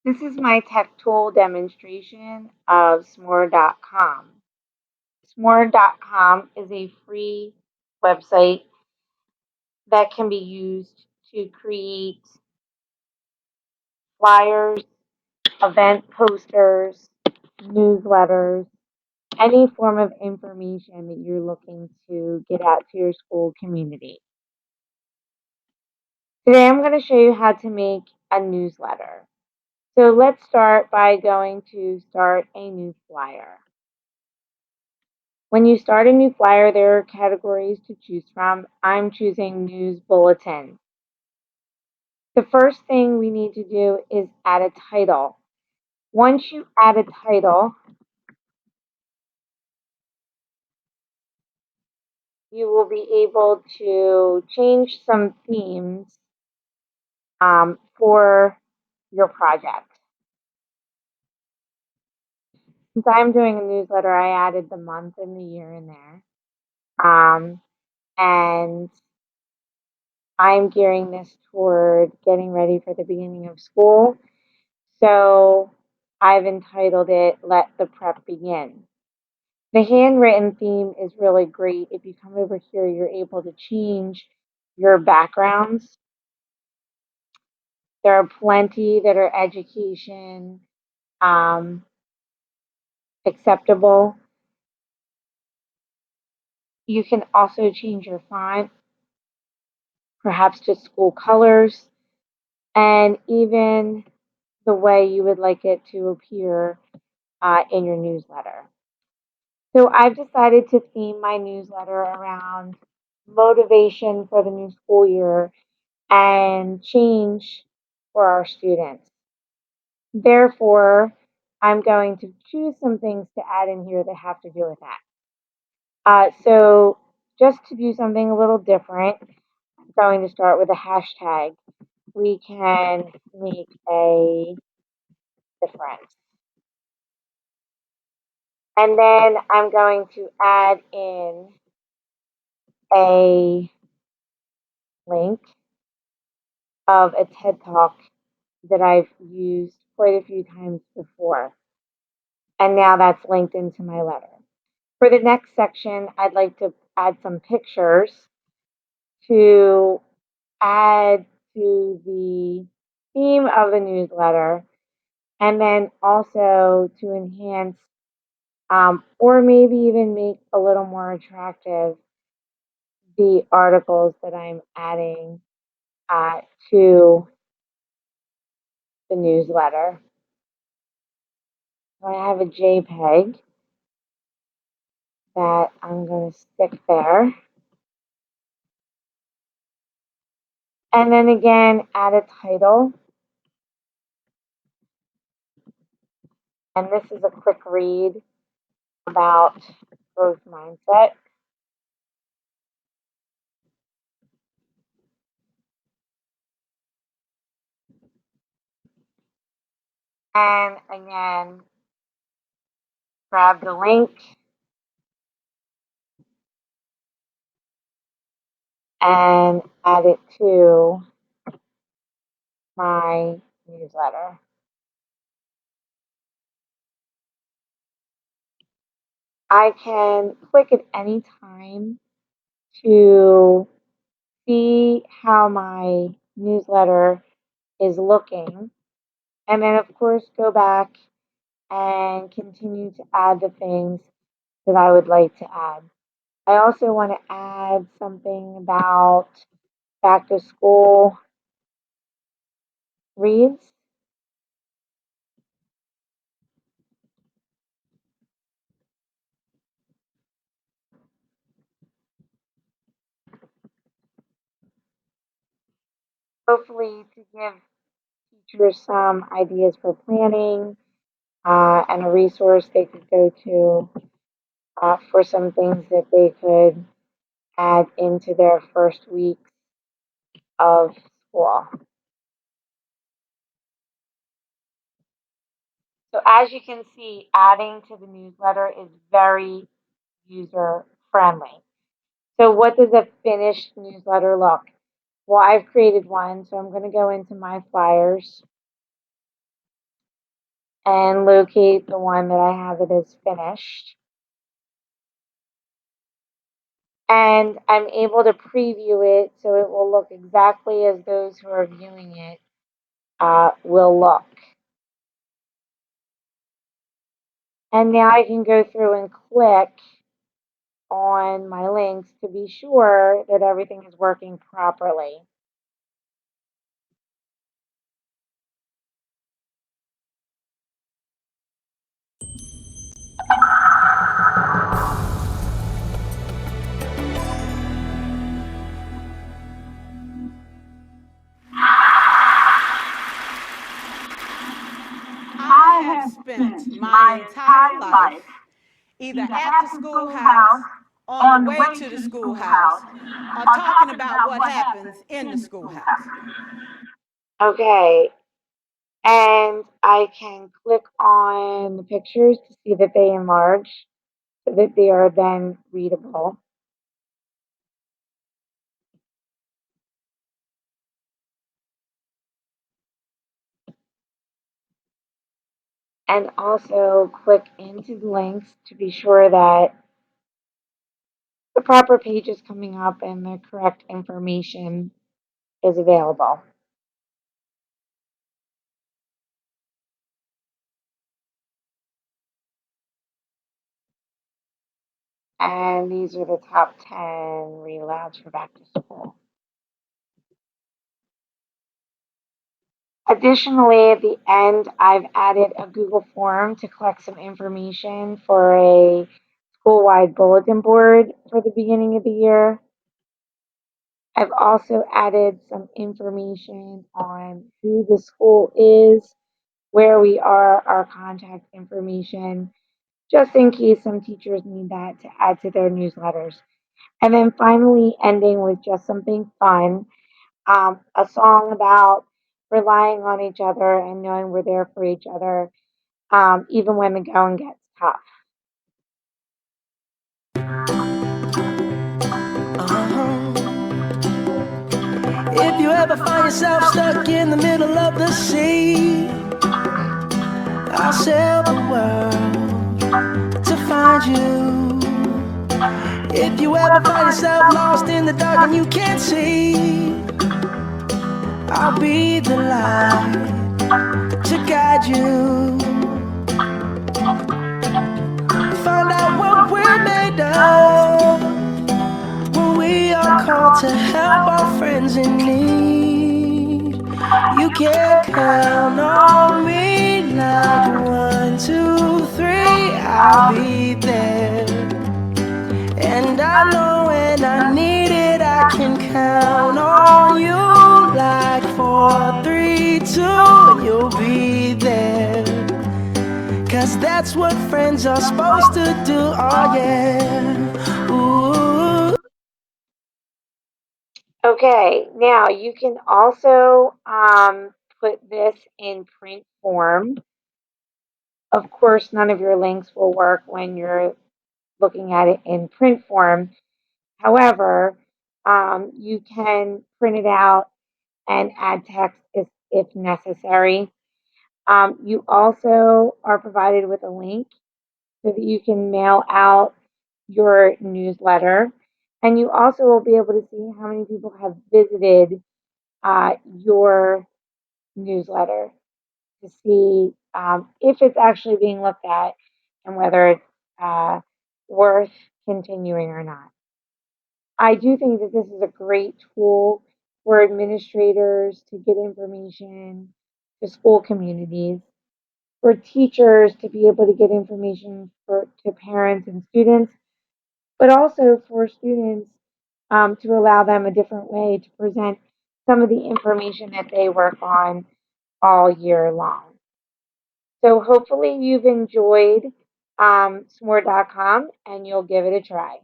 This is my tech tool demonstration of Smore.com. Smore.com is a free website that can be used to create flyers, event posters, newsletters, any form of information that you're looking to get out to your school community. Today I'm going to show you how to make a newsletter. So let's start by going to start a new flyer. When you start a new flyer, there are categories to choose from. I'm choosing news bulletin. The first thing we need to do is add a title. Once you add a title, you will be able to change some themes for your project. Since I'm doing a newsletter, I added the month and the year in there. And I'm gearing this toward getting ready for the beginning of school. So I've entitled it Let the Prep Begin. The handwritten theme is really great. If you come over here, you're able to change your backgrounds. There are plenty that are education um, acceptable. You can also change your font, perhaps to school colors, and even the way you would like it to appear in your newsletter. So I've decided to theme my newsletter around motivation for the new school year and change for our students. Therefore, I'm going to choose some things to add in here that have to do with that. So just to do something a little different, I'm going to start with a hashtag. We can make a difference. And then I'm going to add in a link of a TED Talk that I've used quite a few times before. And now that's linked into my letter. For the next section, I'd like to add some pictures to add to the theme of the newsletter, and then also to enhance or maybe even make a little more attractive the articles that I'm adding to the newsletter. So I have a JPEG that I'm going to stick there. And then again, add a title. And this is a quick read about growth mindset. And again, grab the link and add it to my newsletter. I can click at any time to see how my newsletter is looking. And then, of course, go back and continue to add the things that I would like to add. I also want to add something about back to school reads. Hopefully, to give teachers some ideas for planning and a resource they could go to for some things that they could add into their first week of school. So as you can see, adding to the newsletter is very user friendly. So what does a finished newsletter look? Well, I've created one, so I'm going to go into my flyers and locate the one that I have that is finished. And I'm able to preview it so it will look exactly as those who are viewing it will look. And now I can go through and click on my links to be sure that everything is working properly. I have spent my entire life either at the schoolhouse, on the way to the schoolhouse, or talking about what happens in the schoolhouse. Okay, and I can click on the pictures to see that they enlarge so that they are then readable. And also click into the links to be sure that the proper page is coming up and the correct information is available. And these are the top 10 read alouds for back to school. Additionally, at the end, I've added a Google form to collect some information for a school-wide bulletin board for the beginning of the year. I've also added some information on who the school is, where we are, our contact information, just in case some teachers need that to add to their newsletters. And then finally, ending with just something fun, a song about relying on each other and knowing we're there for each other, even when the going gets tough. If you ever find yourself stuck in the middle of the sea, I'll sail the world to find you. If you ever find yourself lost in the dark and you can't see, I'll be the light to guide you. Find out what we're made of when we are called to help our friends in need. You can count on me like 1, 2, 3, I'll be there. And I know when I need it, I can count on you like 4, 3, 2, and you'll be there. 'Cause that's what friends are supposed to do, oh yeah. Ooh. Okay, now you can also put this in print form. Of course, none of your links will work when you're looking at it in print form. However, you can print it out and add text if necessary. You also are provided with a link so that you can mail out your newsletter. And you also will be able to see how many people have visited your newsletter to see if it's actually being looked at and whether it's worth continuing or not. I do think that this is a great tool for administrators to get information to school communities, for teachers to be able to get information to parents and students, but also for students to allow them a different way to present some of the information that they work on all year long. So hopefully you've enjoyed S'more.com and you'll give it a try.